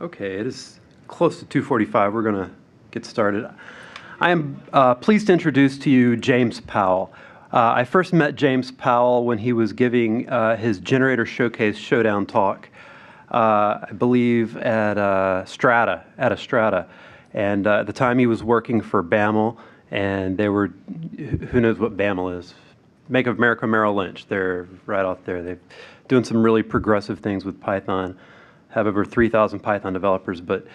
Okay, it is close to 2:45. We're going to get started. I am pleased to introduce to you James Powell. I first met James Powell when he was giving his Generator Showcase Showdown talk, I believe at Strata. And at the time he was working for BAML, and they were, who knows what BAML is? Bank of America Merrill Lynch. They're right out there. They're doing some really progressive things with Python. Have over 3,000 Python developers, but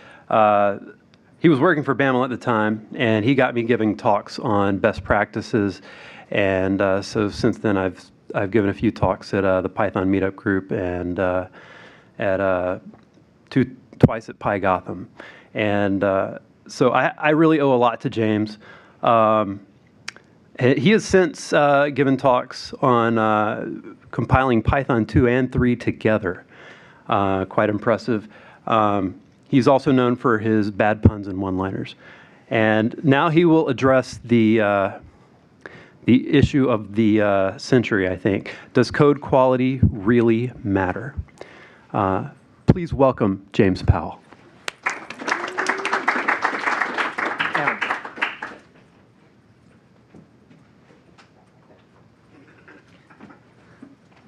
he was working for BAML at the time, and he got me giving talks on best practices, and so since then I've given a few talks at the Python meetup group and twice at PyGotham, and so I really owe a lot to James. He has since given talks on compiling Python 2 and 3 together. Quite impressive. He's also known for his bad puns and one-liners. And now he will address the issue of the century, I think. Does code quality really matter? Please welcome James Powell.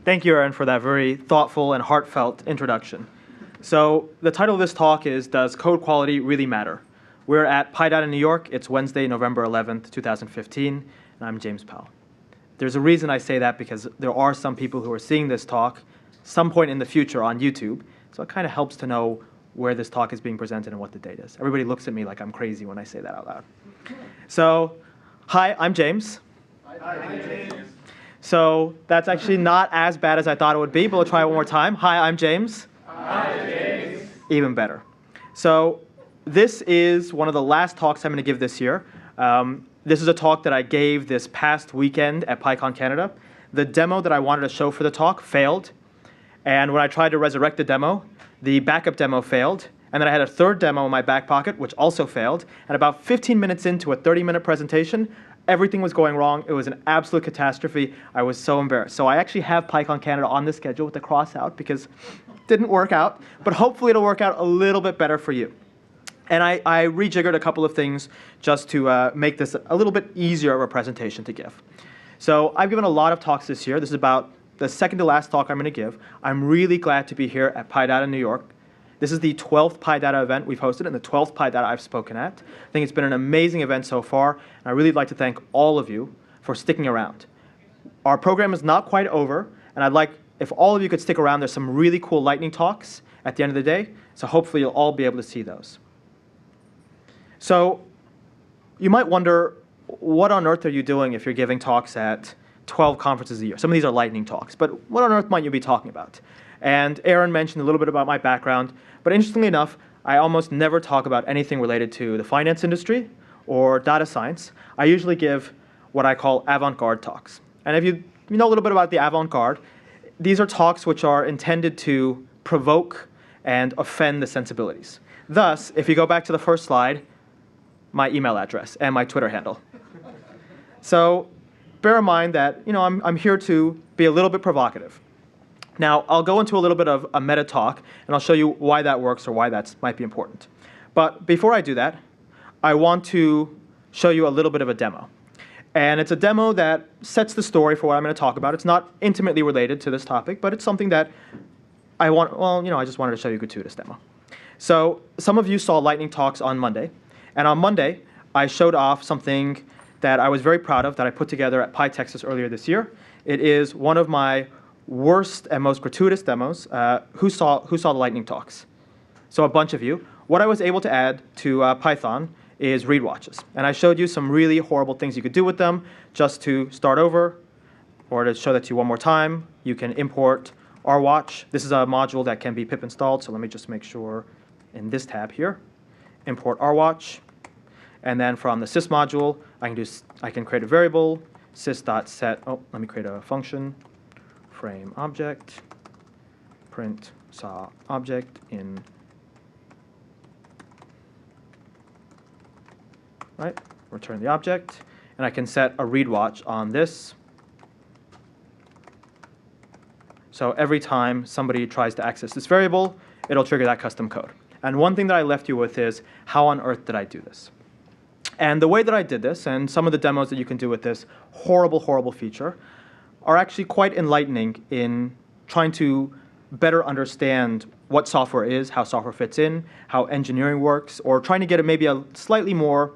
Thank you, Aaron, for that very thoughtful and heartfelt introduction. So the title of this talk is, Does Code Quality Really Matter? We're at PyData New York. It's Wednesday, November 11th, 2015, and I'm James Powell. There's a reason I say that, because there are some people who are seeing this talk some point in the future on YouTube, so it kind of helps to know where this talk is being presented and what the date is. Everybody looks at me like I'm crazy when I say that out loud. So, hi, I'm James. Hi, I'm James. So that's actually not as bad as I thought it would be, but we'll try it one more time. Hi, I'm James. Hi, James. Even better. So this is one of the last talks I'm going to give this year. This is a talk that I gave this past weekend at PyCon Canada. The demo that I wanted to show for the talk failed. And when I tried to resurrect the demo, the backup demo failed. And then I had a third demo in my back pocket, which also failed. And about 15 minutes into a 30-minute presentation, everything was going wrong. It was an absolute catastrophe. I was so embarrassed. So I actually have PyCon Canada on the schedule with the cross out because it didn't work out. But hopefully it'll work out a little bit better for you. And I rejiggered a couple of things just to make this a little bit easier of a presentation to give. So I've given a lot of talks this year. This is about the second to last talk I'm going to give. I'm really glad to be here at PyData New York. This is the 12th PyData event we've hosted and the 12th PyData I've spoken at. I think it's been an amazing event so far, and I really would like to thank all of you for sticking around. Our program is not quite over, and I'd like if all of you could stick around. There's some really cool lightning talks at the end of the day, so hopefully you'll all be able to see those. So you might wonder, what on earth are you doing if you're giving talks at 12 conferences a year? Some of these are lightning talks, but what on earth might you be talking about? And Aaron mentioned a little bit about my background, but interestingly enough, I almost never talk about anything related to the finance industry or data science. I usually give what I call avant-garde talks. And if you know a little bit about the avant-garde, these are talks which are intended to provoke and offend the sensibilities. Thus, if you go back to the first slide, my email address and my Twitter handle. So bear in mind that I'm here to be a little bit provocative. Now, I'll go into a little bit of a meta talk, and I'll show you why that works or why that might be important. But before I do that, I want to show you a little bit of a demo. And it's a demo that sets the story for what I'm going to talk about. It's not intimately related to this topic, but it's something that I just wanted to show you a gratuitous demo. So some of you saw lightning talks on Monday. And on Monday, I showed off something that I was very proud of that I put together at PyTexas earlier this year. It is one of my worst and most gratuitous demos. Who saw the lightning talks? So a bunch of you. What I was able to add to Python is read watches. And I showed you some really horrible things you could do with them. Just to start over, or to show that to you one more time, you can import rwatch. This is a module that can be pip installed, so let me just make sure in this tab here. Import rwatch. And then from the sys module, I can create a variable, sys.set, let me create a function, frame object, print saw object in, right, return the object, and I can set a read watch on this. So every time somebody tries to access this variable, it'll trigger that custom code. And one thing that I left you with is, how on earth did I do this? And the way that I did this, and some of the demos that you can do with this horrible, horrible feature, are actually quite enlightening in trying to better understand what software is, how software fits in, how engineering works, or trying to get maybe a slightly more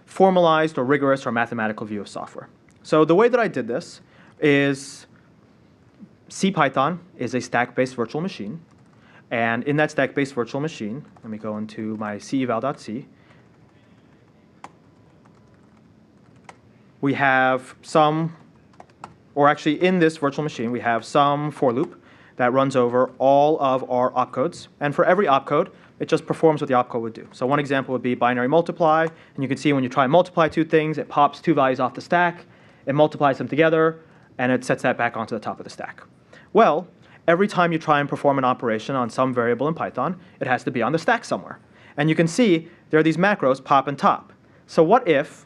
formalized or rigorous or mathematical view of software. So the way that I did this is CPython is a stack-based virtual machine. And in that stack-based virtual machine, let me go into my ceval.c. We have some, or actually in this virtual machine, we have some for loop that runs over all of our opcodes. And for every opcode, it just performs what the opcode would do. So one example would be binary multiply. And you can see when you try and multiply two things, it pops two values off the stack. It multiplies them together, and it sets that back onto the top of the stack. Well, every time you try and perform an operation on some variable in Python, it has to be on the stack somewhere. And you can see there are these macros, pop and top. So what if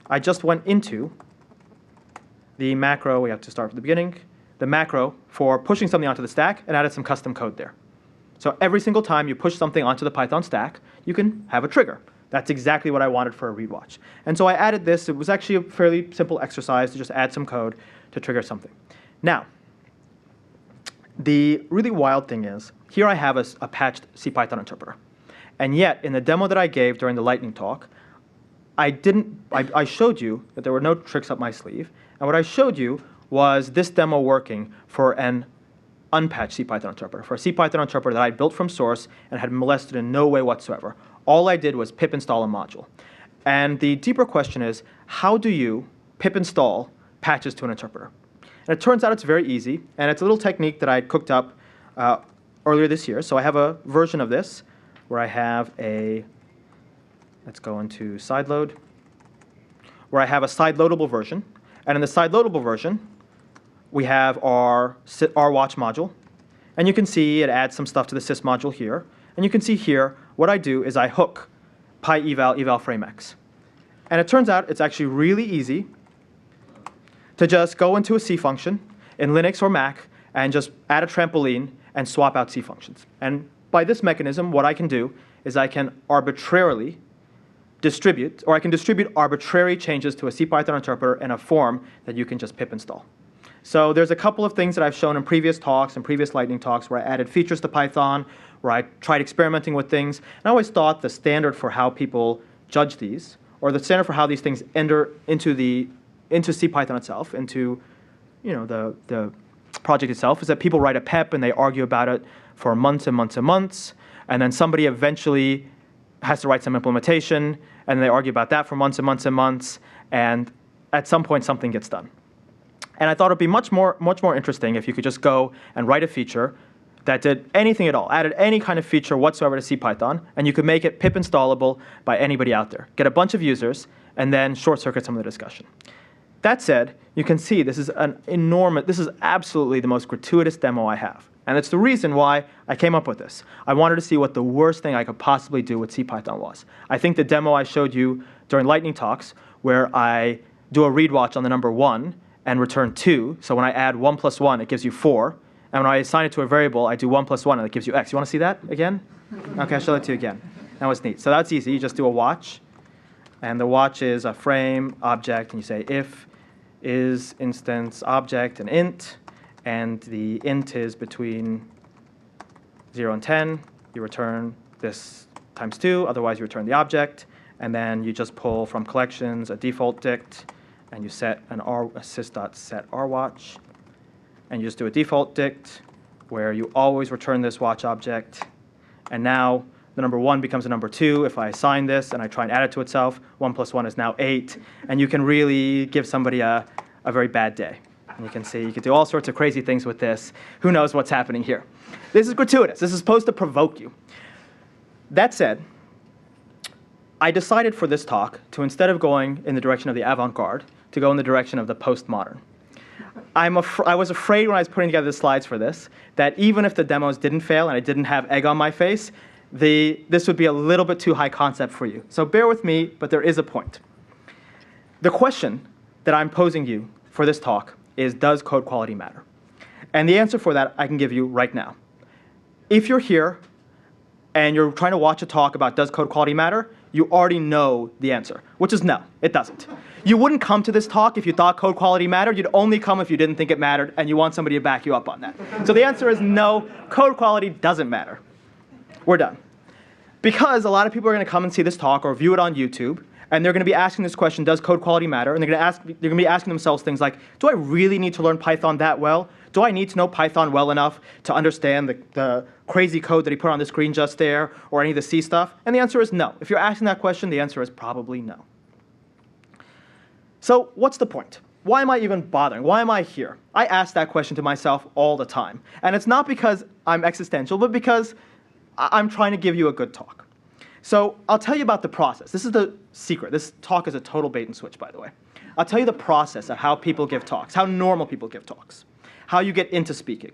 I just went into the macro, we have to start from the beginning, the macro for pushing something onto the stack and added some custom code there. So every single time you push something onto the Python stack, you can have a trigger. That's exactly what I wanted for a read watch. And so I added this. It was actually a fairly simple exercise to just add some code to trigger something. Now, the really wild thing is, here I have a patched CPython interpreter. And yet, in the demo that I gave during the lightning talk, I showed you that there were no tricks up my sleeve. And what I showed you was this demo working for an unpatched CPython interpreter, for a CPython interpreter that I built from source and had molested in no way whatsoever. All I did was pip install a module. And the deeper question is, how do you pip install patches to an interpreter? And it turns out it's very easy, and it's a little technique that I cooked up earlier this year. So I have a version of this where I have a, let's go into sideload, where I have a side-loadable version. And in the side-loadable version, we have our watch module. And you can see it adds some stuff to the sys module here. And you can see here, what I do is I hook PyEval framex. And it turns out it's actually really easy to just go into a C function in Linux or Mac and just add a trampoline and swap out C functions. And by this mechanism, what I can do is I can arbitrarily distribute, or I can distribute arbitrary changes to a CPython interpreter in a form that you can just pip install. So there's a couple of things that I've shown in previous talks and previous lightning talks where I added features to Python, where I tried experimenting with things. And I always thought the standard for how people judge these, or the standard for how these things enter into CPython itself, into the project itself, is that people write a PEP and they argue about it for months and months and months, and then somebody eventually has to write some implementation, and they argue about that for months and months and months, and at some point something gets done. And I thought it'd be much more interesting if you could just go and write a feature that did anything at all, added any kind of feature whatsoever to CPython, and you could make it pip installable by anybody out there. Get a bunch of users, and then short circuit some of the discussion. That said, you can see this is absolutely the most gratuitous demo I have. And it's the reason why I came up with this. I wanted to see what the worst thing I could possibly do with CPython was. I think the demo I showed you during lightning talks, where I do a read watch on the number 1 and return 2, so when I add 1 plus 1, it gives you 4. And when I assign it to a variable, I do 1 plus 1, and it gives you x. You want to see that again? OK, I'll show that to you again. That was neat. So that's easy. You just do a watch. And the watch is a frame object. And you say if is instance object and int. And the int is between 0 and 10. You return this times 2. Otherwise, you return the object. And then you just pull from collections a default dict. And you set an sys.set rwatch. And you just do a default dict where you always return this watch object. And now the number 1 becomes a number 2. If I assign this and I try and add it to itself, 1 plus 1 is now 8. And you can really give somebody a very bad day. And you can see you can do all sorts of crazy things with this. Who knows what's happening here? This is gratuitous. This is supposed to provoke you. That said, I decided for this talk to, instead of going in the direction of the avant-garde, to go in the direction of the postmodern. I was afraid when I was putting together the slides for this that even if the demos didn't fail and I didn't have egg on my face, this would be a little bit too high concept for you. So bear with me, but there is a point. The question that I'm posing you for this talk is, does code quality matter? And the answer for that I can give you right now. If you're here and you're trying to watch a talk about does code quality matter, you already know the answer, which is no, it doesn't. You wouldn't come to this talk if you thought code quality mattered. You'd only come if you didn't think it mattered and you want somebody to back you up on that. So the answer is no, code quality doesn't matter. We're done. Because a lot of people are going to come and see this talk or view it on YouTube, and they're going to be asking this question, does code quality matter? And they're going to be asking themselves things like, do I really need to learn Python that well? Do I need to know Python well enough to understand the crazy code that he put on the screen just there, or any of the C stuff? And the answer is no. If you're asking that question, the answer is probably no. So what's the point? Why am I even bothering? Why am I here? I ask that question to myself all the time. And it's not because I'm existential, but because I'm trying to give you a good talk. So I'll tell you about the process. This is the secret. This talk is a total bait and switch, by the way. I'll tell you the process of how people give talks, how normal people give talks, how you get into speaking.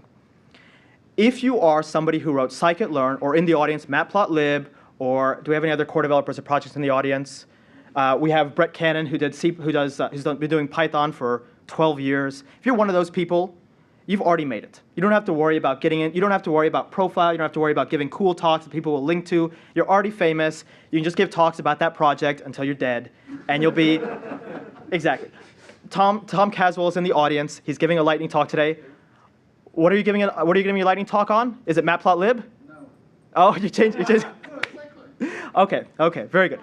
If you are somebody who wrote scikit-learn, or in the audience, matplotlib, or do we have any other core developers or projects in the audience? We have Brett Cannon, who's been doing Python for 12 years. If you're one of those people, you've already made it. You don't have to worry about getting in. You don't have to worry about profile. You don't have to worry about giving cool talks that people will link to. You're already famous. You can just give talks about that project until you're dead, and you'll be exactly. Tom Caswell is in the audience. He's giving a lightning talk today. What are you giving your lightning talk on? Is it matplotlib? No. Oh, you changed. Okay, very good.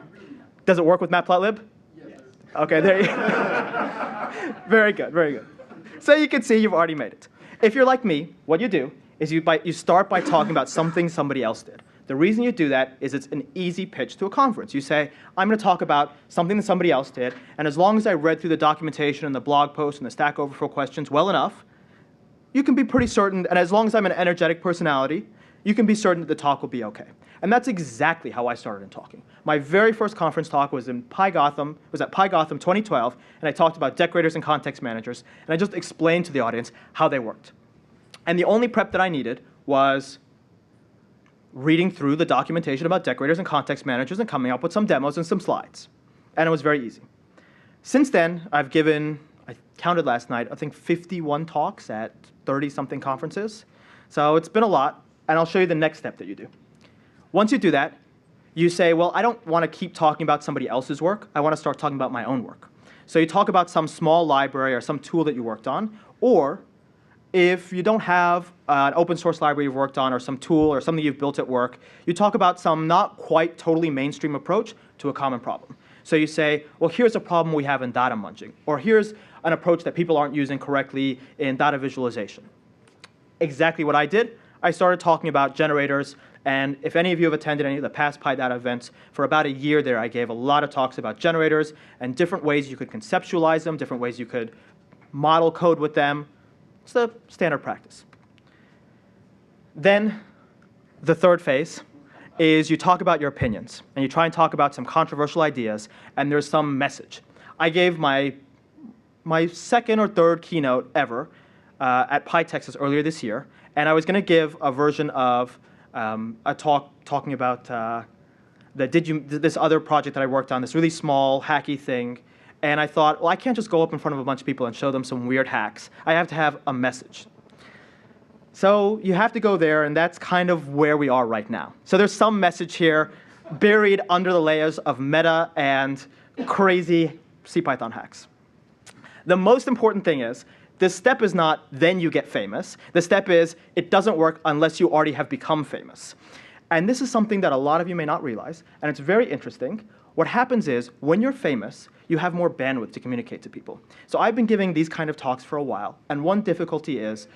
Does it work with matplotlib? Yes. Okay, there you go. Very good. So you can see you've already made it. If you're like me, what you do is you start by talking about something somebody else did. The reason you do that is it's an easy pitch to a conference. You say, I'm going to talk about something that somebody else did, and as long as I read through the documentation and the blog post and the Stack Overflow questions well enough, you can be pretty certain, and as long as I'm an energetic personality, you can be certain that the talk will be okay. And that's exactly how I started in talking. My very first conference talk was at PyGotham 2012, and I talked about decorators and context managers, and I just explained to the audience how they worked. And the only prep that I needed was reading through the documentation about decorators and context managers and coming up with some demos and some slides. And it was very easy. Since then, I've given, I counted last night, I think 51 talks at 30-something conferences. So it's been a lot, and I'll show you the next step that you do. Once you do that, you say, well, I don't want to keep talking about somebody else's work. I want to start talking about my own work. So you talk about some small library or some tool that you worked on, or if you don't have an open source library you've worked on or some tool or something you've built at work, you talk about some not quite totally mainstream approach to a common problem. So you say, well, here's a problem we have in data munging, or here's an approach that people aren't using correctly in data visualization. Exactly what I did. I started talking about generators, and if any of you have attended any of the past PyData events, for about a year there I gave a lot of talks about generators and different ways you could conceptualize them, different ways you could model code with them. It's the standard practice. Then the third phase is you talk about your opinions, and you try and talk about some controversial ideas, and there's some message. I gave my second or third keynote ever at PyTexas earlier this year, and I was going to give a version of a talk talking about this other project that I worked on, this really small, hacky thing. And I thought, well, I can't just go up in front of a bunch of people and show them some weird hacks. I have to have a message. So you have to go there, and that's kind of where we are right now. So there's some message here buried under the layers of meta and crazy CPython hacks. The most important thing is, the step is not, then you get famous. The step is, it doesn't work unless you already have become famous. And this is something that a lot of you may not realize, and it's very interesting. What happens is, when you're famous, you have more bandwidth to communicate to people. So I've been giving these kind of talks for a while, and one difficulty is,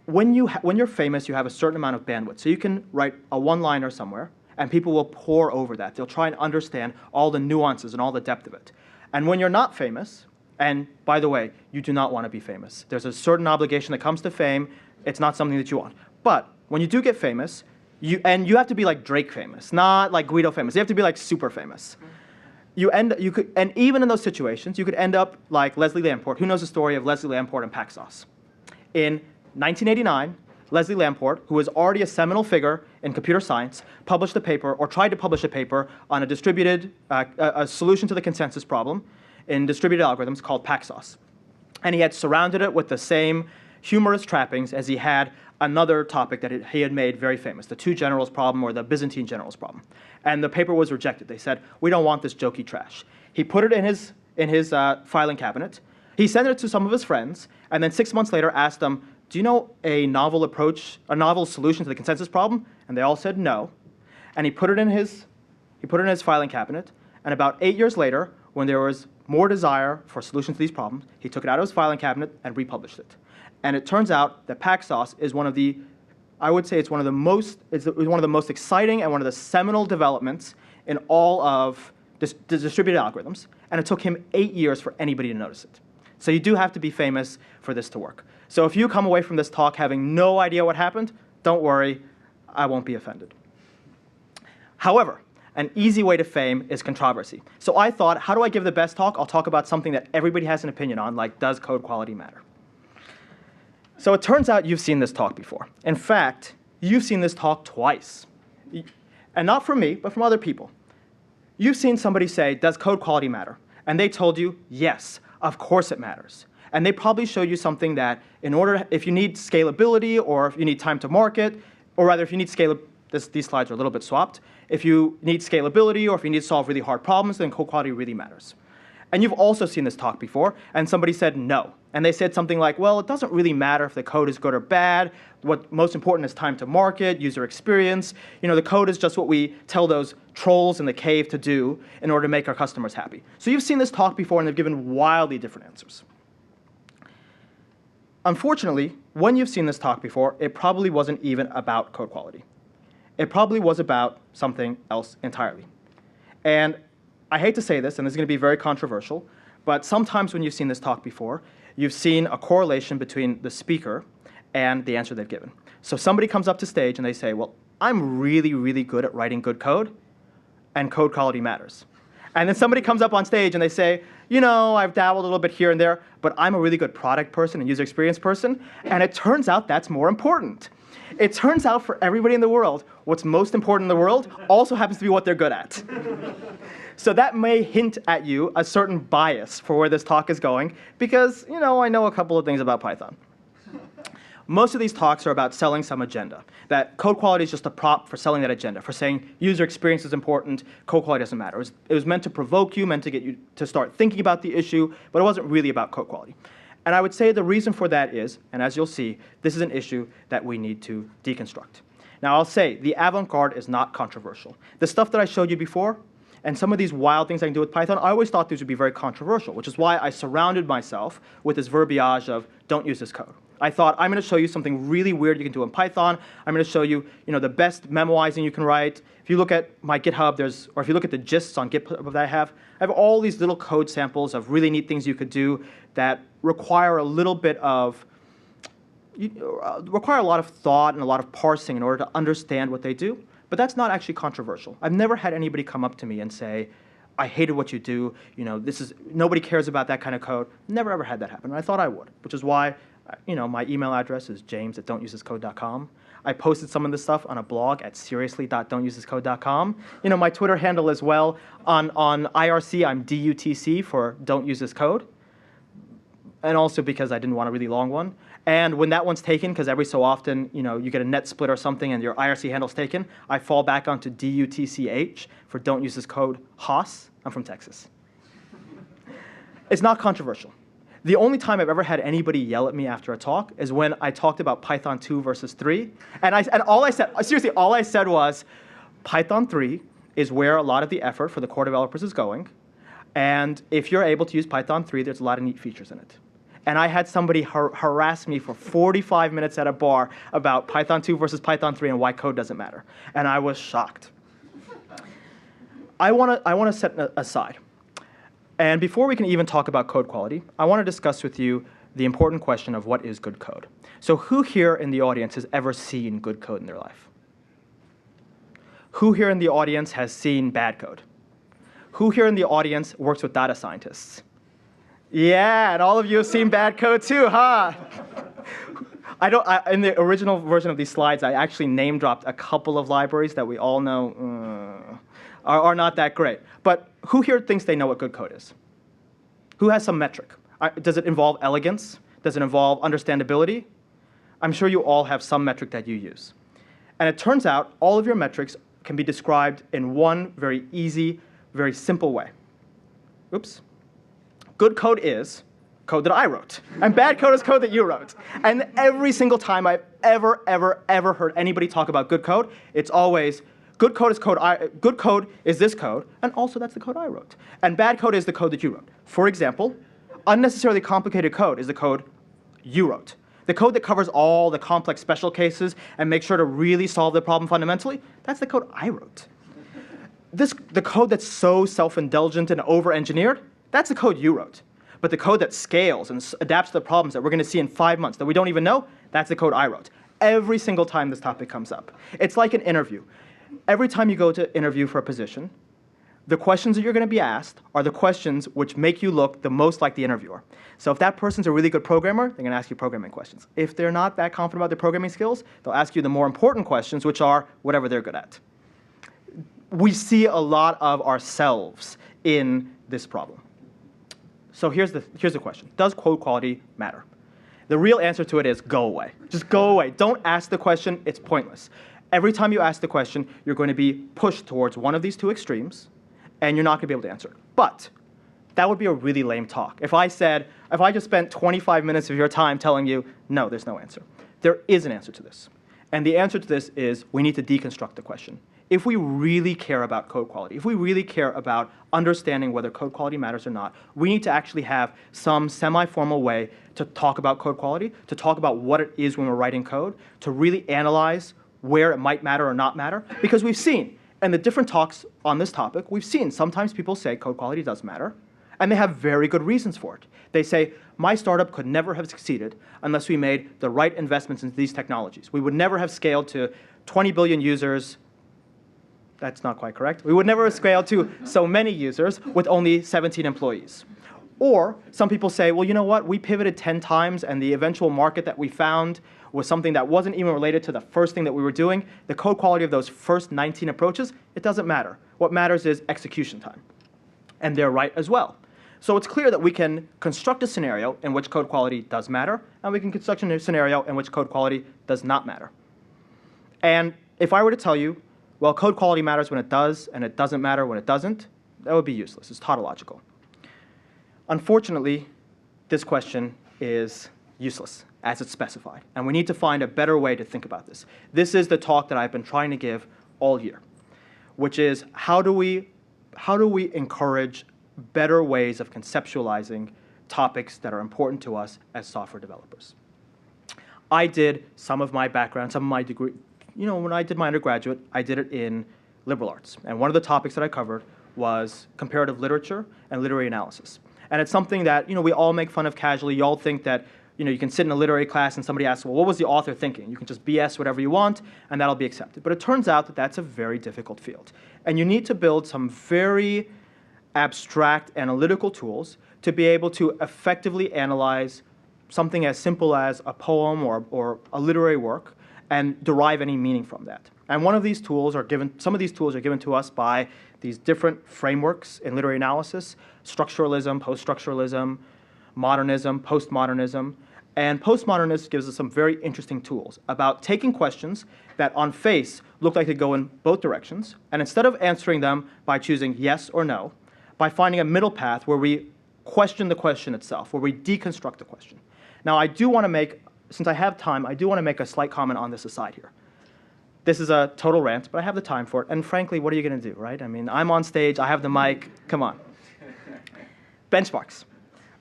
when you're famous, you have a certain amount of bandwidth. So you can write a one-liner somewhere, and people will pore over that. They'll try and understand all the nuances and all the depth of it. And when you're not famous, and by the way, you do not want to be famous. There's a certain obligation that comes to fame. It's not something that you want. But when you do get famous, you have to be like Drake famous, not like Guido famous. You have to be like super famous. And even in those situations, you could end up like Leslie Lamport. Who knows the story of Leslie Lamport and Paxos? In 1989, Leslie Lamport, who was already a seminal figure in computer science, published a paper, or tried to publish a paper, on a distributed a solution to the consensus problem in distributed algorithms called Paxos. And he had surrounded it with the same humorous trappings as he had another topic that he had made very famous, the two generals problem or the Byzantine generals problem. And the paper was rejected. They said, we don't want this jokey trash. He put it in his filing cabinet. He sent it to some of his friends, and then 6 months later asked them, do you know a novel solution to the consensus problem? And they all said no. And he put it in his filing cabinet. And about 8 years later, when there was more desire for solutions to these problems, he took it out of his filing cabinet and republished it. And it turns out that PackSauce is one of the, I would say it's one of the most exciting and one of the seminal developments in all of distributed algorithms. And it took him 8 years for anybody to notice it. So you do have to be famous for this to work. So if you come away from this talk having no idea what happened, don't worry, I won't be offended. However, an easy way to fame is controversy. So I thought, how do I give the best talk? I'll talk about something that everybody has an opinion on, like does code quality matter? So it turns out you've seen this talk before. In fact, you've seen this talk twice. And not from me, but from other people. You've seen somebody say, does code quality matter? And they told you, yes, of course it matters. And they probably showed you something that if you need scalability or if you need time to market, or rather if you need these slides are a little bit swapped. If you need scalability or if you need to solve really hard problems, then code quality really matters. And you've also seen this talk before, and somebody said no. And they said something like, well, it doesn't really matter if the code is good or bad. What's most important is time to market, user experience. The code is just what we tell those trolls in the cave to do in order to make our customers happy. So you've seen this talk before, and they've given wildly different answers. Unfortunately, when you've seen this talk before, it probably wasn't even about code quality. It probably was about something else entirely. And I hate to say this, and this is going to be very controversial, but sometimes when you've seen this talk before, you've seen a correlation between the speaker and the answer they've given. So somebody comes up to stage and they say, well, I'm really, really good at writing good code, and code quality matters. And then somebody comes up on stage and they say, I've dabbled a little bit here and there, but I'm a really good product person and user experience person, and it turns out that's more important. It turns out for everybody in the world, what's most important in the world also happens to be what they're good at. So that may hint at you a certain bias for where this talk is going, because I know a couple of things about Python. Most of these talks are about selling some agenda, that code quality is just a prop for selling that agenda, for saying user experience is important, code quality doesn't matter. It was meant to provoke you, meant to get you to start thinking about the issue, but it wasn't really about code quality. And I would say the reason for that is, and as you'll see, this is an issue that we need to deconstruct. Now I'll say, the avant-garde is not controversial. The stuff that I showed you before, and some of these wild things I can do with Python, I always thought these would be very controversial, which is why I surrounded myself with this verbiage of don't use this code. I thought, I'm going to show you something really weird you can do in Python. I'm going to show you, the best memoizing you can write. If you look at my GitHub, or if you look at the gists on GitHub that I have all these little code samples of really neat things you could do that require a little bit of, require a lot of thought and a lot of parsing in order to understand what they do. But that's not actually controversial. I've never had anybody come up to me and say, I hated what you do. Nobody cares about that kind of code. Never ever had that happen. And I thought I would, which is why my email address is james@don'tusethiscode.com. I posted some of this stuff on a blog at seriously.don'tusethiscode.com. My Twitter handle as well. On IRC, I'm DUTC for Don't Use This Code. And also because I didn't want a really long one. And when that one's taken, because every so often, you get a net split or something and your IRC handle's taken, I fall back onto DUTCH for Don't Use This Code Haas. I'm from Texas. It's not controversial. The only time I've ever had anybody yell at me after a talk is when I talked about Python 2 versus 3. And all I said was, Python 3 is where a lot of the effort for the core developers is going. And if you're able to use Python 3, there's a lot of neat features in it. And I had somebody harass me for 45 minutes at a bar about Python 2 versus Python 3 and why code doesn't matter. And I was shocked. I want to set aside. And before we can even talk about code quality, I want to discuss with you the important question of what is good code. So who here in the audience has ever seen good code in their life? Who here in the audience has seen bad code? Who here in the audience works with data scientists? Yeah, and all of you have seen bad code too, huh? In the original version of these slides, I actually name-dropped a couple of libraries that we all know are not that great. But who here thinks they know what good code is? Who has some metric? Does it involve elegance? Does it involve understandability? I'm sure you all have some metric that you use. And it turns out all of your metrics can be described in one very easy, very simple way. Oops. Good code is code that I wrote, and bad code is code that you wrote. And every single time I've ever heard anybody talk about good code, it's always good code is this code, and also that's the code I wrote. And bad code is the code that you wrote. For example, unnecessarily complicated code is the code you wrote. The code that covers all the complex special cases and makes sure to really solve the problem fundamentally, that's the code I wrote. The code that's so self-indulgent and over-engineered, that's the code you wrote. But the code that scales and adapts to the problems that we're going to see in 5 months that we don't even know, that's the code I wrote. Every single time this topic comes up. It's like an interview. Every time you go to interview for a position, the questions that you're going to be asked are the questions which make you look the most like the interviewer. So if that person's a really good programmer, they're going to ask you programming questions. If they're not that confident about their programming skills, they'll ask you the more important questions, which are whatever they're good at. We see a lot of ourselves in this problem. So here's the question. Does code quality matter? The real answer to it is go away. Just go away. Don't ask the question. It's pointless. Every time you ask the question, you're going to be pushed towards one of these two extremes, and you're not going to be able to answer it. But that would be a really lame talk. If I just spent 25 minutes of your time telling you, no, there's no answer. There is an answer to this. And the answer to this is we need to deconstruct the question. If we really care about code quality, if we really care about understanding whether code quality matters or not, we need to actually have some semi-formal way to talk about code quality, to talk about what it is when we're writing code, to really analyze where it might matter or not matter. Because we've seen, in the different talks on this topic, we've seen sometimes people say code quality does matter, and they have very good reasons for it. They say, my startup could never have succeeded unless we made the right investments into these technologies. We would never have scaled to 20 billion users. That's not quite correct. We would never have scaled to so many users with only 17 employees. Or some people say, well, you know what? We pivoted 10 times, and the eventual market that we found was something that wasn't even related to the first thing that we were doing. The code quality of those first 19 approaches, it doesn't matter. What matters is execution time. And they're right as well. So it's clear that we can construct a scenario in which code quality does matter, and we can construct a scenario in which code quality does not matter. And if I were to tell you, well, code quality matters when it does, and it doesn't matter when it doesn't, that would be useless. It's tautological. Unfortunately, this question is useless, as it's specified. And we need to find a better way to think about this. This is the talk that I've been trying to give all year, which is how do we encourage better ways of conceptualizing topics that are important to us as software developers. I did some of my background, some of my degree. When I did my undergraduate, I did it in liberal arts. And one of the topics that I covered was comparative literature and literary analysis. And it's something that we all make fun of casually. You all think that you can sit in a literary class and somebody asks, well, what was the author thinking? You can just BS whatever you want, and that'll be accepted. But it turns out that that's a very difficult field. And you need to build some very abstract analytical tools to be able to effectively analyze something as simple as a poem or a literary work and derive any meaning from that. And some of these tools are given to us by these different frameworks in literary analysis: structuralism, post-structuralism, modernism, postmodernism. And postmodernism gives us some very interesting tools about taking questions that on face look like they go in both directions, and instead of answering them by choosing yes or no, by finding a middle path where we question the question itself, where we deconstruct the question. Now, I do want to make, since I have time, I do want to make a slight comment on this aside here. This is a total rant, but I have the time for it. And frankly, what are you going to do, right? I mean, I'm on stage, I have the mic, come on. Benchmarks.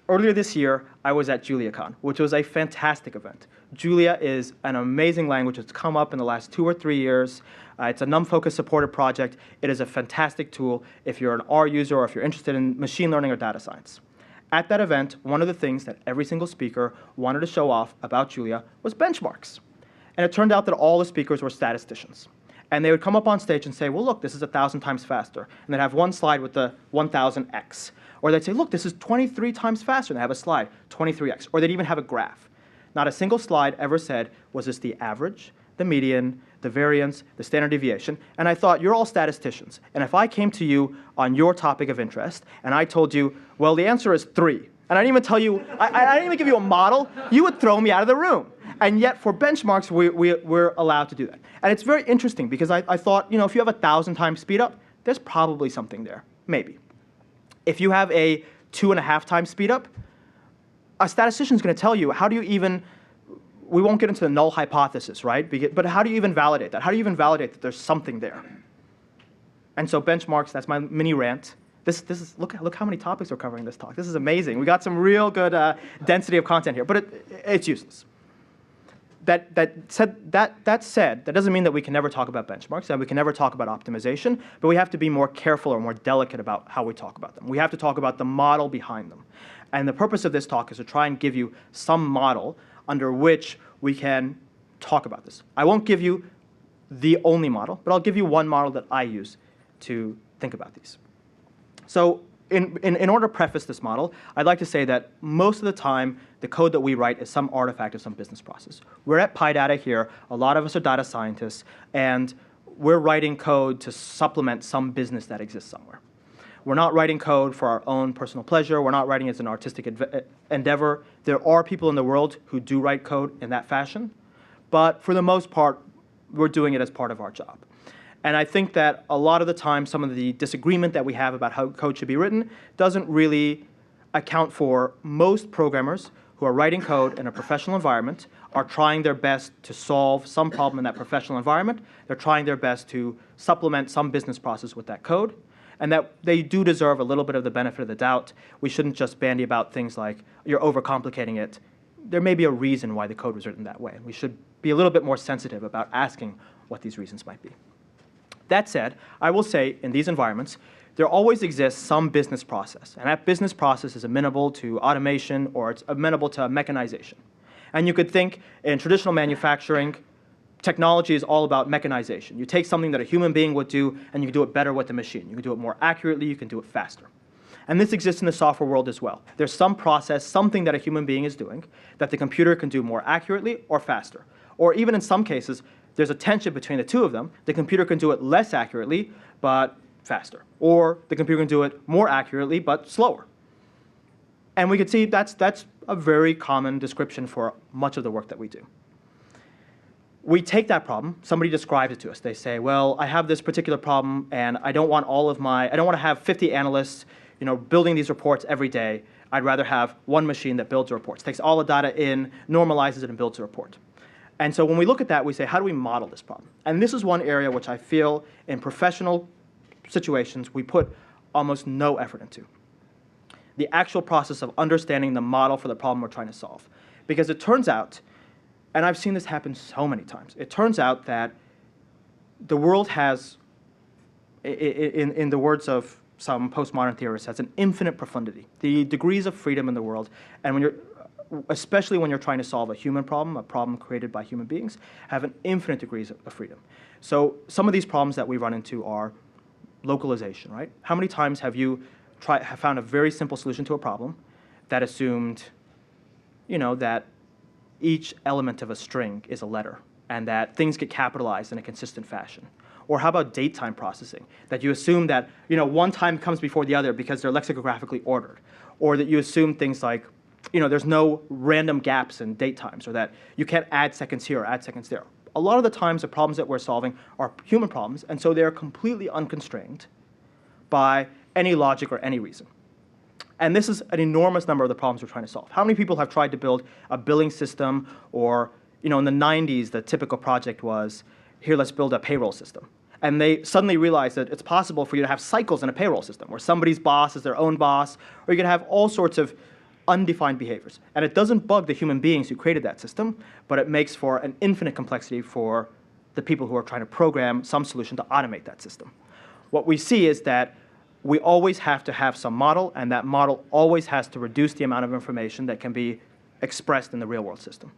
Earlier this year, I was at JuliaCon, which was a fantastic event. Julia is an amazing language. It's come up in the last 2 or 3 years. It's a NumFocus supported project. It is a fantastic tool if you're an R user or if you're interested in machine learning or data science. At that event, one of the things that every single speaker wanted to show off about Julia was benchmarks. And it turned out that all the speakers were statisticians. And they would come up on stage and say, well, look, this is 1,000 times faster. And they'd have one slide with the 1,000x. Or they'd say, look, this is 23 times faster. And they have a slide, 23x. Or they'd even have a graph. Not a single slide ever said, was this the average, the median, the variance, the standard deviation? And I thought, you're all statisticians. And if I came to you on your topic of interest, and I told you, well, the answer is 3, And I didn't even tell you, I didn't even give you a model. You would throw me out of the room. And yet, for benchmarks, we're allowed to do that. And it's very interesting because I thought, if you have 1,000 times speed up, there's probably something there, maybe. If you have a 2.5 times speed up, a statistician is going to tell you, how do you even, we won't get into the null hypothesis, right? But how do you even validate that? How do you even validate that there's something there? And so benchmarks, that's my mini rant. This is, look how many topics we're covering in this talk. This is amazing. We got some real good density of content here, but it's useless. That said, that doesn't mean that we can never talk about benchmarks, and we can never talk about optimization, but we have to be more careful or more delicate about how we talk about them. We have to talk about the model behind them. And the purpose of this talk is to try and give you some model under which we can talk about this. I won't give you the only model, but I'll give you one model that I use to think about these. So in order to preface this model, I'd like to say that most of the time, the code that we write is some artifact of some business process. We're at PyData here. A lot of us are data scientists, and we're writing code to supplement some business that exists somewhere. We're not writing code for our own personal pleasure. We're not writing it as an artistic endeavor. There are people in the world who do write code in that fashion, but for the most part, we're doing it as part of our job. And I think that a lot of the time, some of the disagreement that we have about how code should be written doesn't really account for most programmers who are writing code in a professional environment are trying their best to solve some problem in that professional environment. They're trying their best to supplement some business process with that code, and that they do deserve a little bit of the benefit of the doubt. We shouldn't just bandy about things like, you're overcomplicating it. There may be a reason why the code was written that way. We should be a little bit more sensitive about asking what these reasons might be. That said, I will say in these environments, there always exists some business process, and that business process is amenable to automation or it's amenable to mechanization. And you could think in traditional manufacturing, technology is all about mechanization. You take something that a human being would do, and you can do it better with the machine. You can do it more accurately, you can do it faster. And this exists in the software world as well. There's some process, something that a human being is doing, that the computer can do more accurately or faster. Or even in some cases, there's a tension between the two of them. The computer can do it less accurately, but faster. Or the computer can do it more accurately, but slower. And we can see that's a very common description for much of the work that we do. We take that problem, somebody describes it to us. They say, well, I have this particular problem, and I don't want to have 50 analysts, building these reports every day. I'd rather have one machine that builds the reports, takes all the data in, normalizes it, and builds a report. And so when we look at that, we say, how do we model this problem? And this is one area which I feel in professional situations we put almost no effort into. The actual process of understanding the model for the problem we're trying to solve. Because it turns out, and I've seen this happen so many times, it turns out that the world has, in the words of some postmodern theorists, has an infinite profundity. The degrees of freedom in the world, and especially when you're trying to solve a human problem, a problem created by human beings, have an infinite degrees of freedom. So some of these problems that we run into are localization, right? How many times have you found a very simple solution to a problem that assumed, that each element of a string is a letter and that things get capitalized in a consistent fashion? Or how about date time processing? That you assume that, one time comes before the other because they're lexicographically ordered. Or that you assume things like, there's no random gaps in date times, or that you can't add seconds here or add seconds there. A lot of the times, the problems that we're solving are human problems, and so they're completely unconstrained by any logic or any reason. And this is an enormous number of the problems we're trying to solve. How many people have tried to build a billing system, or, in the 90s, the typical project was, here, let's build a payroll system. And they suddenly realized that it's possible for you to have cycles in a payroll system, where somebody's boss is their own boss, or you can have all sorts of undefined behaviors. And it doesn't bug the human beings who created that system, but it makes for an infinite complexity for the people who are trying to program some solution to automate that system. What we see is that we always have to have some model, and that model always has to reduce the amount of information that can be expressed in the real-world system.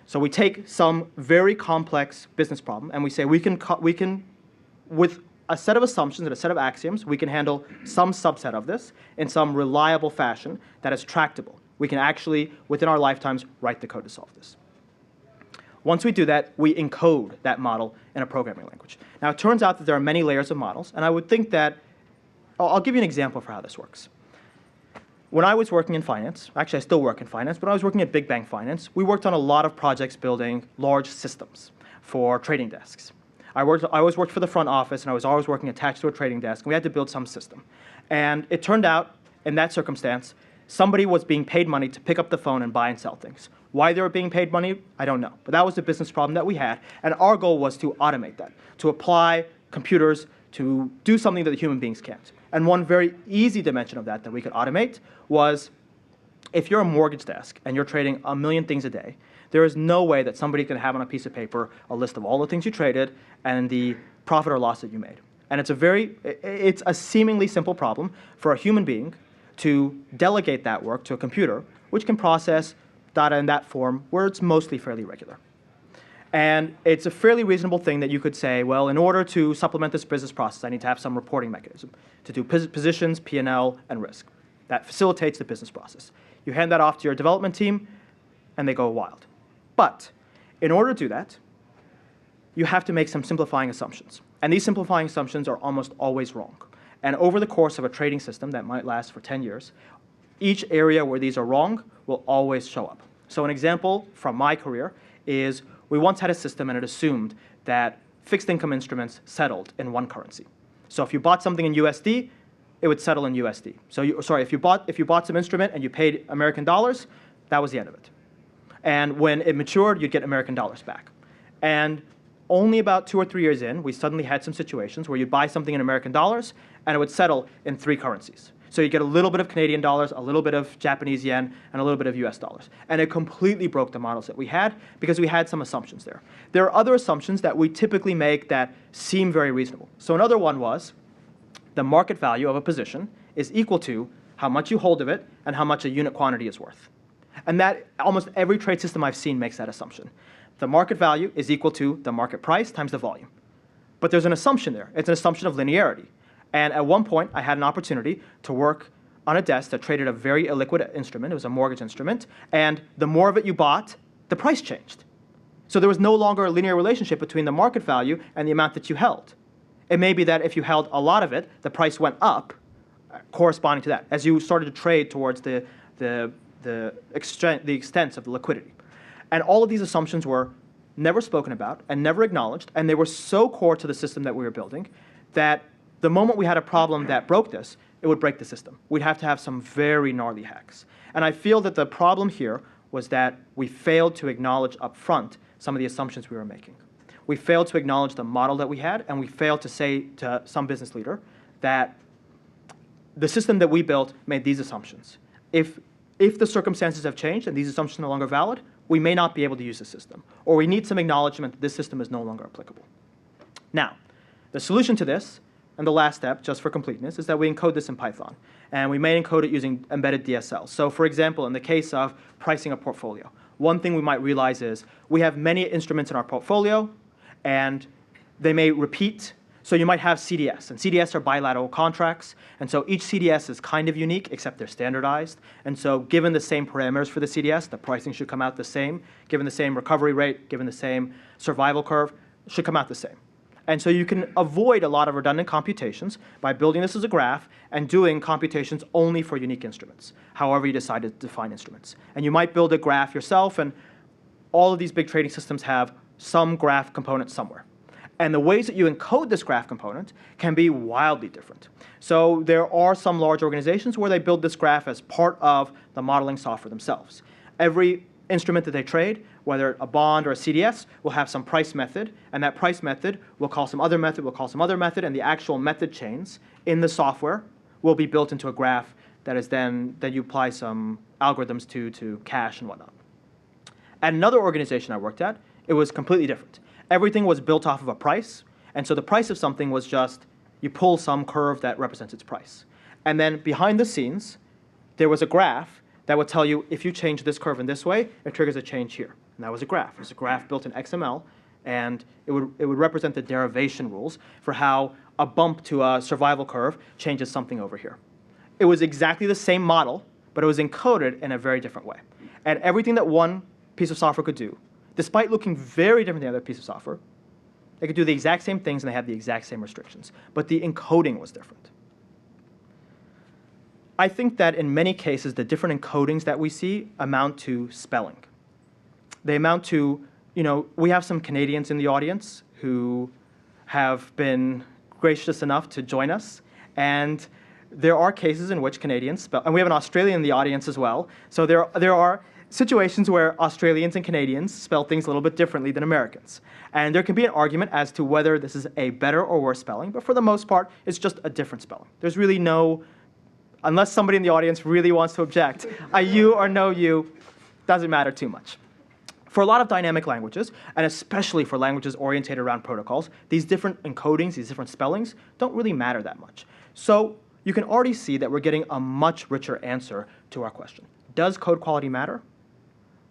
So we take some very complex business problem, and we say we can, with a set of assumptions and a set of axioms, we can handle some subset of this in some reliable fashion that is tractable. We can actually, within our lifetimes, write the code to solve this. Once we do that, we encode that model in a programming language. Now, it turns out that there are many layers of models, and I would think that, I'll give you an example for how this works. When I was working in finance, actually I still work in finance, but when I was working at big bank finance, we worked on a lot of projects building large systems for trading desks. I always worked for the front office, and I was always working attached to a trading desk, and we had to build some system. And it turned out, in that circumstance, somebody was being paid money to pick up the phone and buy and sell things. Why they were being paid money, I don't know. But that was the business problem that we had, and our goal was to automate that, to apply computers to do something that the human beings can't. And one very easy dimension of that we could automate was, if you're a mortgage desk and you're trading a million things a day, there is no way that somebody can have on a piece of paper a list of all the things you traded and the profit or loss that you made. And it's a seemingly simple problem for a human being to delegate that work to a computer, which can process data in that form where it's mostly fairly regular. And it's a fairly reasonable thing that you could say, well, in order to supplement this business process, I need to have some reporting mechanism to do positions, P&L, and risk. That facilitates the business process. You hand that off to your development team, and they go wild. But in order to do that, you have to make some simplifying assumptions. And these simplifying assumptions are almost always wrong. And over the course of a trading system that might last for 10 years, each area where these are wrong will always show up. So an example from my career is we once had a system, and it assumed that fixed income instruments settled in one currency. So if you bought something in USD, it would settle in USD. So if you bought some instrument and you paid American dollars, that was the end of it. And when it matured, you'd get American dollars back. And only about 2 or 3 years in, we suddenly had some situations where you'd buy something in American dollars, and it would settle in 3 currencies. So you get a little bit of Canadian dollars, a little bit of Japanese yen, and a little bit of US dollars. And it completely broke the models that we had because we had some assumptions there. There are other assumptions that we typically make that seem very reasonable. So another one was the market value of a position is equal to how much you hold of it and how much a unit quantity is worth. And that almost every trade system I've seen makes that assumption. The market value is equal to the market price times the volume. But there's an assumption there. It's an assumption of linearity. And at one point, I had an opportunity to work on a desk that traded a very illiquid instrument. It was a mortgage instrument. And the more of it you bought, the price changed. So there was no longer a linear relationship between the market value and the amount that you held. It may be that if you held a lot of it, the price went up corresponding to that, as you started to trade towards the extent of the liquidity. And all of these assumptions were never spoken about and never acknowledged, and they were so core to the system that we were building that the moment we had a problem that broke this, it would break the system. We'd have to have some very gnarly hacks. And I feel that the problem here was that we failed to acknowledge up front some of the assumptions we were making. We failed to acknowledge the model that we had, and we failed to say to some business leader that the system that we built made these assumptions. If the circumstances have changed and these assumptions are no longer valid, we may not be able to use the system. Or we need some acknowledgement that this system is no longer applicable. Now, the solution to this, and the last step, just for completeness, is that we encode this in Python. And we may encode it using embedded DSL. So for example, in the case of pricing a portfolio, one thing we might realize is we have many instruments in our portfolio, and they may repeat. So you might have CDS, and CDS are bilateral contracts. And so each CDS is kind of unique, except they're standardized. And so given the same parameters for the CDS, the pricing should come out the same. Given the same recovery rate, given the same survival curve, it should come out the same. And so you can avoid a lot of redundant computations by building this as a graph and doing computations only for unique instruments, however you decide to define instruments. And you might build a graph yourself, and all of these big trading systems have some graph component somewhere. And the ways that you encode this graph component can be wildly different. So there are some large organizations where they build this graph as part of the modeling software themselves. Every instrument that they trade, whether a bond or a CDS, will have some price method, and that price method will call some other method, will call some other method, and the actual method chains in the software will be built into a graph that is then you apply some algorithms to cache and whatnot. At another organization I worked at, it was completely different. Everything was built off of a price, and so the price of something was just you pull some curve that represents its price. And then behind the scenes, there was a graph that would tell you if you change this curve in this way, it triggers a change here. And that was a graph. It was a graph built in XML, and it would represent the derivation rules for how a bump to a survival curve changes something over here. It was exactly the same model, but it was encoded in a very different way. And everything that one piece of software could do, despite looking very different than the other piece of software, they could do the exact same things and they had the exact same restrictions. But the encoding was different. I think that in many cases, the different encodings that we see amount to spelling. They amount to, we have some Canadians in the audience who have been gracious enough to join us. And there are cases in which Canadians spell, and we have an Australian in the audience as well. So there are situations where Australians and Canadians spell things a little bit differently than Americans. And there can be an argument as to whether this is a better or worse spelling, but for the most part, it's just a different spelling. There's really no, unless somebody in the audience really wants to object, a U or no U doesn't matter too much. For a lot of dynamic languages, and especially for languages oriented around protocols, these different encodings, these different spellings, don't really matter that much. So you can already see that we're getting a much richer answer to our question. Does code quality matter?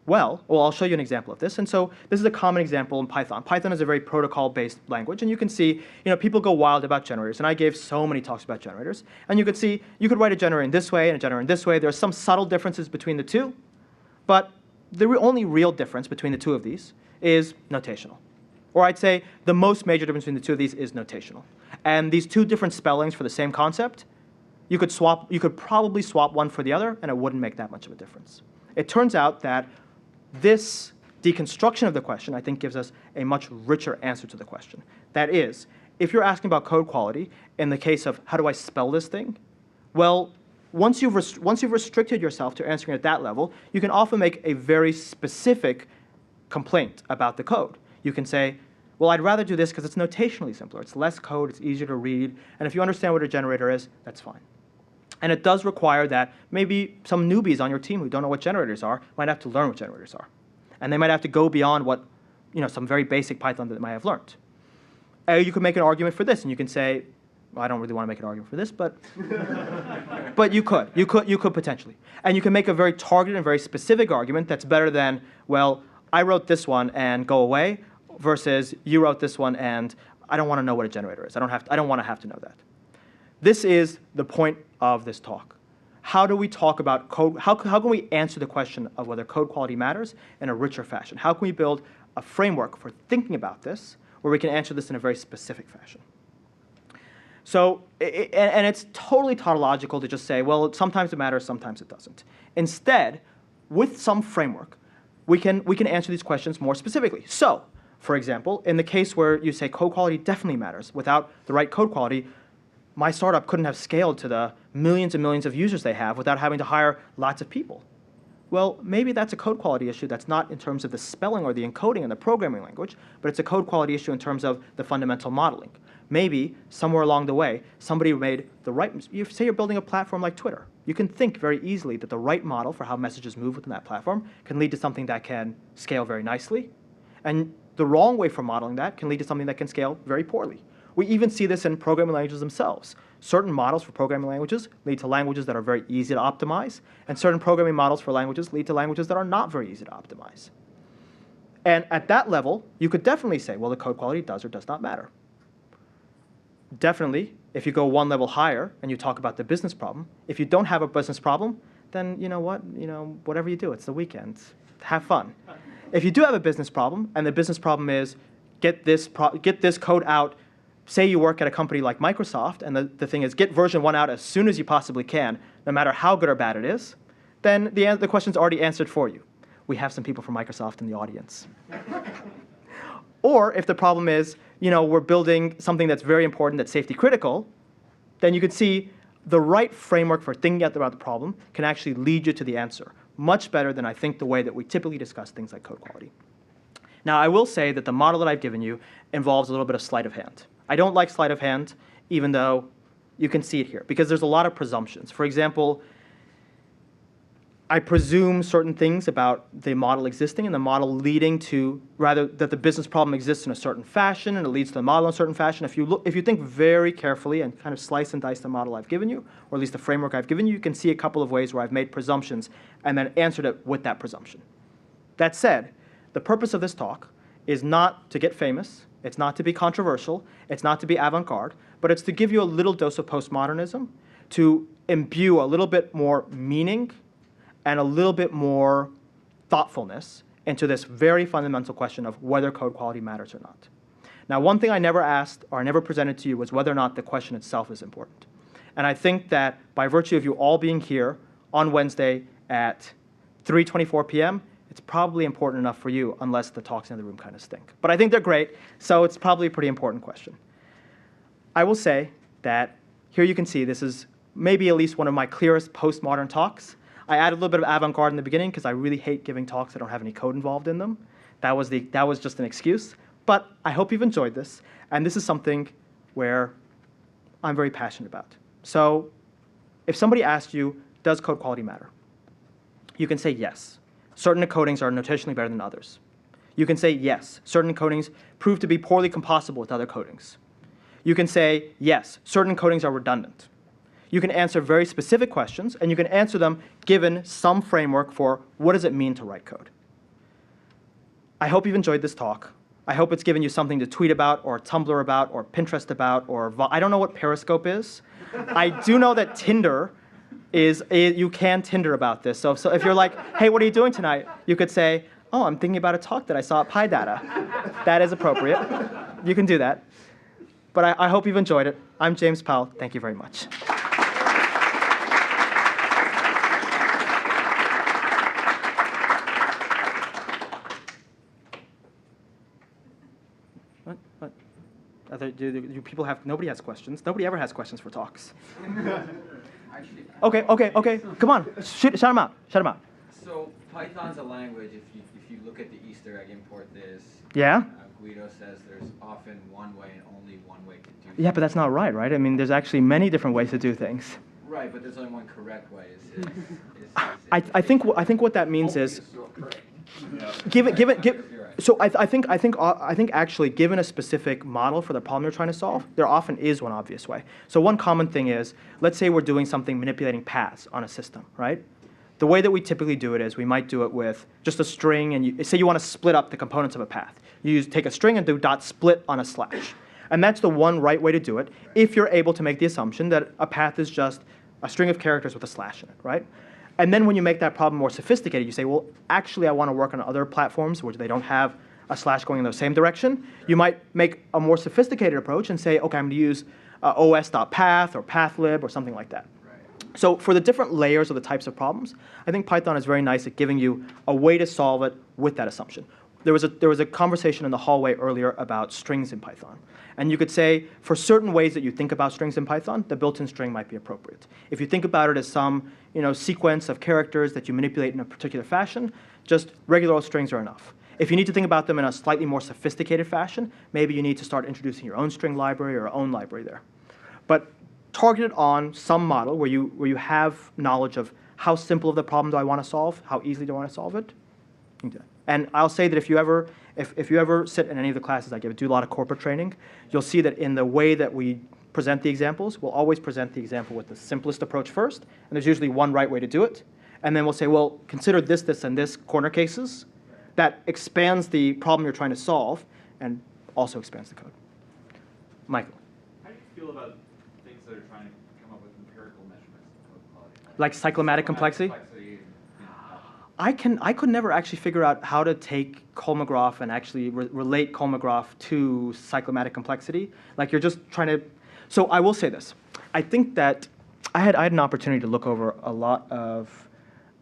Well, I'll show you an example of this. And so this is a common example in Python. Python is a very protocol-based language, and you can see, people go wild about generators. And I gave so many talks about generators. And you could see, you could write a generator in this way and a generator in this way. There are some subtle differences between the two, but the only real difference between the two of these is notational. Or I'd say the most major difference between the two of these is notational. And these two different spellings for the same concept, you could probably swap one for the other, and it wouldn't make that much of a difference. It turns out that this deconstruction of the question, I think, gives us a much richer answer to the question. That is, if you're asking about code quality, in the case of how do I spell this thing, well, once you've restricted yourself to answering at that level, you can often make a very specific complaint about the code. You can say, well, I'd rather do this because it's notationally simpler. It's less code, it's easier to read, and if you understand what a generator is, that's fine. And it does require that maybe some newbies on your team who don't know what generators are might have to learn what generators are. And they might have to go beyond what, some very basic Python that they might have learned. You could make an argument for this, and you can say, well, I don't really want to make an argument for this, but but you could potentially. And you can make a very targeted and very specific argument that's better than, well, I wrote this one and go away, versus you wrote this one and I don't want to know what a generator is. I don't want to have to know that. This is the point of this talk. How do we talk about code? How can we answer the question of whether code quality matters in a richer fashion? How can we build a framework for thinking about this where we can answer this in a very specific fashion? So, and it's totally tautological to just say, well, sometimes it matters, sometimes it doesn't. Instead, with some framework, we can answer these questions more specifically. So, for example, in the case where you say code quality definitely matters, without the right code quality, my startup couldn't have scaled to the millions and millions of users they have without having to hire lots of people. Well, maybe that's a code quality issue that's not in terms of the spelling or the encoding in the programming language, but it's a code quality issue in terms of the fundamental modeling. Maybe somewhere along the way, somebody made the right, say you're building a platform like Twitter. You can think very easily that the right model for how messages move within that platform can lead to something that can scale very nicely. And the wrong way for modeling that can lead to something that can scale very poorly. We even see this in programming languages themselves. Certain models for programming languages lead to languages that are very easy to optimize, and certain programming models for languages lead to languages that are not very easy to optimize. And at that level, you could definitely say, well, the code quality does or does not matter. Definitely, if you go one level higher and you talk about the business problem, if you don't have a business problem, then you know what? Whatever you do, it's the weekend. Have fun. If you do have a business problem, and the business problem is get this code out. Say you work at a company like Microsoft, and the thing is get version 1 out as soon as you possibly can, no matter how good or bad it is, then the question's already answered for you. We have some people from Microsoft in the audience. Or if the problem is, we're building something that's very important, that's safety critical, then you could see the right framework for thinking about the problem can actually lead you to the answer, much better than I think the way that we typically discuss things like code quality. Now, I will say that the model that I've given you involves a little bit of sleight of hand. I don't like sleight of hand, even though you can see it here, because there's a lot of presumptions. For example, I presume certain things about the model existing and the model leading to, rather, that the business problem exists in a certain fashion and it leads to the model in a certain fashion. If you think very carefully and kind of slice and dice the model I've given you, or at least the framework I've given you, you can see a couple of ways where I've made presumptions and then answered it with that presumption. That said, the purpose of this talk is not to get famous. It's not to be controversial. It's not to be avant-garde. But it's to give you a little dose of postmodernism, to imbue a little bit more meaning and a little bit more thoughtfulness into this very fundamental question of whether code quality matters or not. Now, one thing I never asked or I never presented to you was whether or not the question itself is important. And I think that by virtue of you all being here on Wednesday at 3:24 p.m., it's probably important enough for you, unless the talks in the room kind of stink. But I think they're great, so it's probably a pretty important question. I will say that here you can see this is maybe at least one of my clearest postmodern talks. I added a little bit of avant-garde in the beginning because I really hate giving talks that don't have any code involved in them. That was just an excuse. But I hope you've enjoyed this, and this is something where I'm very passionate about. So if somebody asked you, does code quality matter? You can say yes. Certain encodings are notationally better than others. You can say yes. Certain encodings prove to be poorly composable with other codings. You can say yes. Certain encodings are redundant. You can answer very specific questions, and you can answer them given some framework for what does it mean to write code. I hope you've enjoyed this talk. I hope it's given you something to tweet about, or Tumblr about, or Pinterest about, or I don't know what Periscope is. I do know that Tinder is, you can Tinder about this. So if you're like, hey, what are you doing tonight? You could say, oh, I'm thinking about a talk that I saw at PyData. That is appropriate. You can do that. But I hope you've enjoyed it. I'm James Powell. Thank you very much. Do people have, nobody has questions. Nobody ever has questions for talks. Okay. Come on, shut them out. So Python's a language. If you look at the Easter egg import this, yeah. Guido says there's often one way and only one way to do things. Yeah, but that's not right? I mean, there's actually many different ways to do things. Right, but there's only one correct way. I think what that means is, So I think actually, given a specific model for the problem you're trying to solve, there often is one obvious way. So one common thing is, let's say we're doing something manipulating paths on a system, right? The way that we typically do it is we might do it with just a string, and say you want to split up the components of a path. You take a string and do .split on a slash. And that's the one right way to do it if you're able to make the assumption that a path is just a string of characters with a slash in it, right? And then when you make that problem more sophisticated, you say, well, actually, I want to work on other platforms where they don't have a slash going in the same direction. You might make a more sophisticated approach and say, OK, I'm going to use os.path or pathlib or something like that. Right. So for the different layers of the types of problems, I think Python is very nice at giving you a way to solve it with that assumption. There was a conversation in the hallway earlier about strings in Python. And you could say, for certain ways that you think about strings in Python, the built-in string might be appropriate. If you think about it as some sequence of characters that you manipulate in a particular fashion, just regular old strings are enough. If you need to think about them in a slightly more sophisticated fashion, maybe you need to start introducing your own string library or your own library there. But targeted on some model where you have knowledge of how simple of the problem do I want to solve, how easily do I want to solve it, you can do that. And I'll say that if you ever sit in any of the classes I give, do a lot of corporate training, you'll see that in the way that we present the examples, we'll always present the example with the simplest approach first, and there's usually one right way to do it. And then we'll say, well, consider this, this, and this corner cases. That expands the problem you're trying to solve and also expands the code. Michael. How do you feel about things that are trying to come up with empirical measurements of code quality? Like cyclomatic complexity? I could never actually figure out how to take Kolmogorov and actually relate Kolmogorov to cyclomatic complexity. Like you're just trying to. So I will say this. I think that I had an opportunity to look over a lot of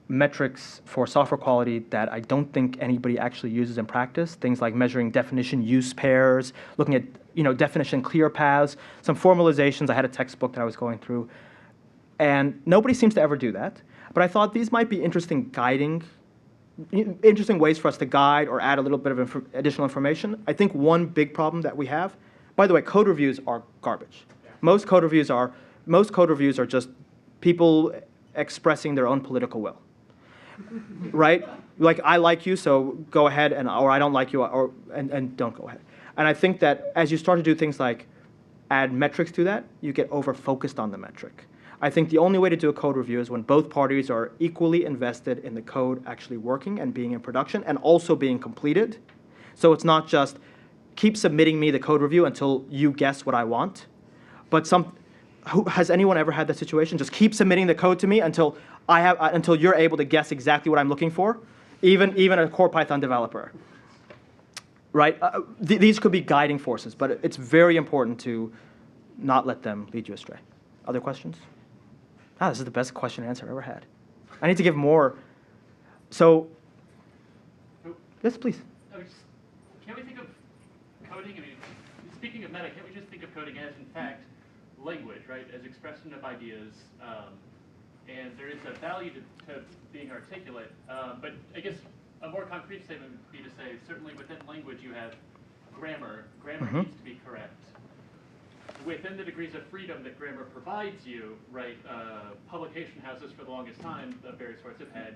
metrics for software quality that I don't think anybody actually uses in practice. Things like measuring definition use pairs, looking at definition clear paths, some formalizations. I had a textbook that I was going through, and nobody seems to ever do that. But I thought these might be interesting ways for us to guide or add a little bit of additional information. I think one big problem that we have, by the way, code reviews are garbage. Yeah. Most code reviews are just people expressing their own political will, right? Like I like you, so go ahead, or I don't like you, and don't go ahead. And I think that as you start to do things like add metrics to that, you get over-focused on the metric. I think the only way to do a code review is when both parties are equally invested in the code actually working and being in production and also being completed. So it's not just keep submitting me the code review until you guess what I want. But has anyone ever had that situation? Just keep submitting the code to me until you're able to guess exactly what I'm looking for, even a core Python developer. Right? These could be guiding forces, but it's very important to not let them lead you astray. Other questions? Ah, this is the best question and answer I've ever had. I need to give more. So, yes, please. Can't we think of coding? I mean, speaking of meta, can't we just think of coding as, in fact, language, right? As expression of ideas, and there is a value to being articulate. But I guess a more concrete statement would be to say, certainly within language you have grammar. Grammar needs to be correct. Within the degrees of freedom that grammar provides you, right, publication houses for the longest time of various sorts have had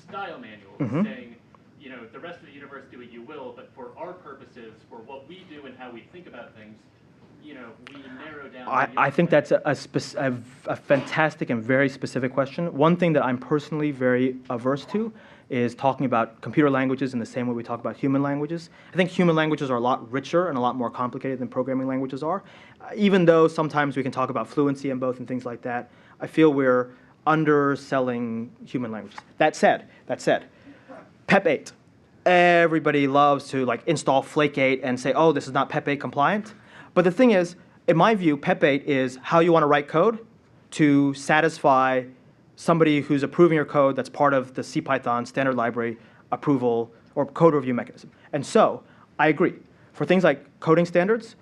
style manuals saying, you know, the rest of the universe do what you will, but for our purposes, for what we do and how we think about things, you know, we narrow down. I think that's a fantastic and very specific question. One thing that I'm personally very averse to is talking about computer languages in the same way we talk about human languages. I think human languages are a lot richer and a lot more complicated than programming languages are. Even though sometimes we can talk about fluency in both and things like that, I feel we're underselling human languages. That said, PEP 8. Everybody loves to like install Flake 8 and say, oh, this is not PEP 8 compliant. But the thing is, in my view, PEP 8 is how you want to write code to satisfy somebody who's approving your code that's part of the CPython standard library approval or code review mechanism. And so I agree. For things like coding standards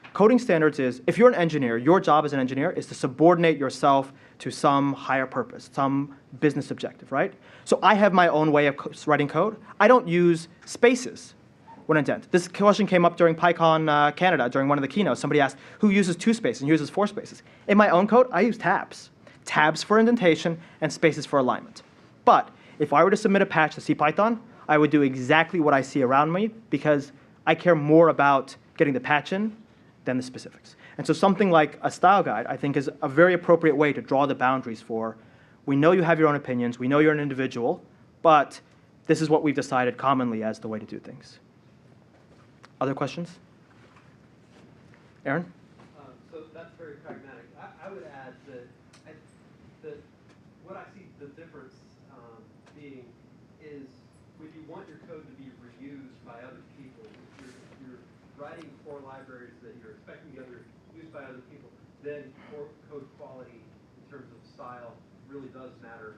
is, if you're an engineer, your job as an engineer is to subordinate yourself to some higher purpose, some business objective, right? So I have my own way of writing code. I don't use spaces when indent. This question came up during PyCon Canada during one of the keynotes. Somebody asked, who uses 2 spaces and uses 4 spaces? In my own code, I use tabs. Tabs for indentation and spaces for alignment. But if I were to submit a patch to CPython, I would do exactly what I see around me because I care more about getting the patch in than the specifics. And so something like a style guide, I think, is a very appropriate way to draw the boundaries for, we know you have your own opinions, we know you're an individual, but this is what we've decided commonly as the way to do things. Other questions? Aaron? So that's very pragmatic. I would add that what I see the difference being is when you want your code to be reused by other people, you're writing for libraries that you're expecting to be used by other people, then code quality in terms of style really does matter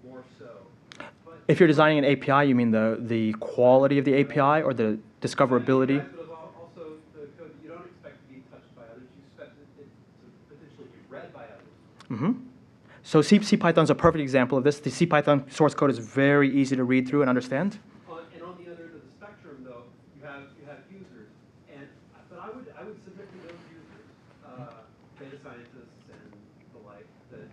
more so. But If you're designing an API, you mean the quality of the API or the discoverability? but also the code that you don't expect to be touched by others, you expect it to potentially be read by others. So CPython is a perfect example of this. The CPython source code is very easy to read through and understand. And on the other end of the spectrum, though, you have users, but I would submit to those users, data scientists and the like, that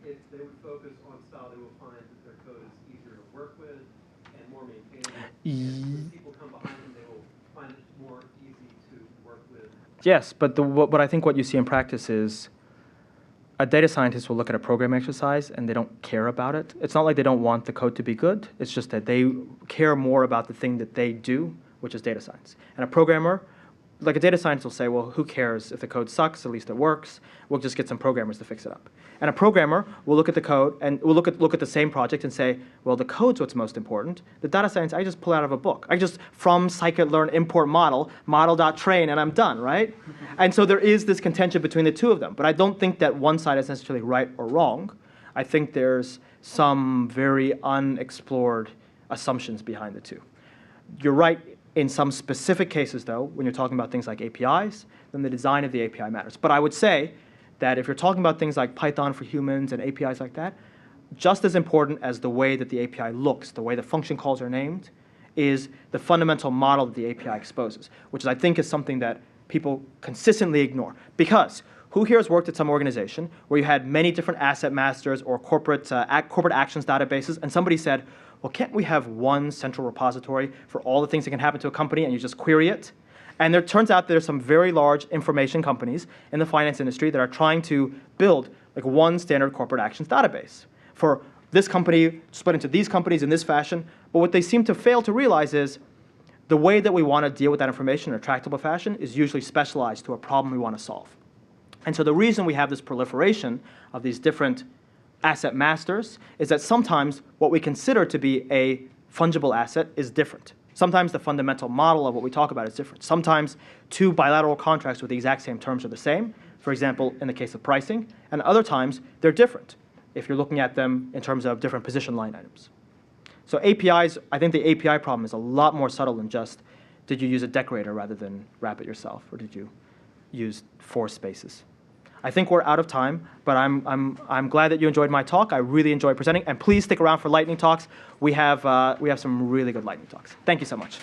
if they would focus on style, they will find that their code is easier to work with and more maintainable. And when people come behind them, they will find it more easy to work with. Yes, but what I think what you see in practice is a data scientist will look at a program exercise and they don't care about it. It's not like they don't want the code to be good. It's just that they care more about the thing that they do, which is data science. And a programmer, like a data scientist will say, well, who cares if the code sucks, at least it works. We'll just get some programmers to fix it up. And a programmer will look at the code and will look at the same project and say, well, the code's what's most important. The data science, I just pull out of a book. I just, from scikit-learn import model.train, and I'm done, right? And so there is this contention between the two of them. But I don't think that one side is necessarily right or wrong. I think there's some very unexplored assumptions behind the two. You're right in some specific cases, though, when you're talking about things like APIs, then the design of the API matters. But I would say that if you're talking about things like Python for humans and APIs like that, just as important as the way that the API looks, the way the function calls are named, is the fundamental model that the API exposes, which I think is something that people consistently ignore. Because who here has worked at some organization where you had many different asset masters or corporate actions databases, and somebody said, well, can't we have one central repository for all the things that can happen to a company, and you just query it? And there turns out there's some very large information companies in the finance industry that are trying to build like one standard corporate actions database for this company split into these companies in this fashion. But what they seem to fail to realize is the way that we want to deal with that information in a tractable fashion is usually specialized to a problem we want to solve. And so the reason we have this proliferation of these different asset masters is that sometimes what we consider to be a fungible asset is different. Sometimes the fundamental model of what we talk about is different. Sometimes two bilateral contracts with the exact same terms are the same. for example, in the case of pricing, and other times they're different if you're looking at them in terms of different position line items. So APIs, I think the API problem is a lot more subtle than just, did you use a decorator rather than wrap it yourself, or did you use 4 spaces? I think we're out of time, but I'm glad that you enjoyed my talk. I really enjoyed presenting, and please stick around for lightning talks. We have some really good lightning talks. Thank you so much.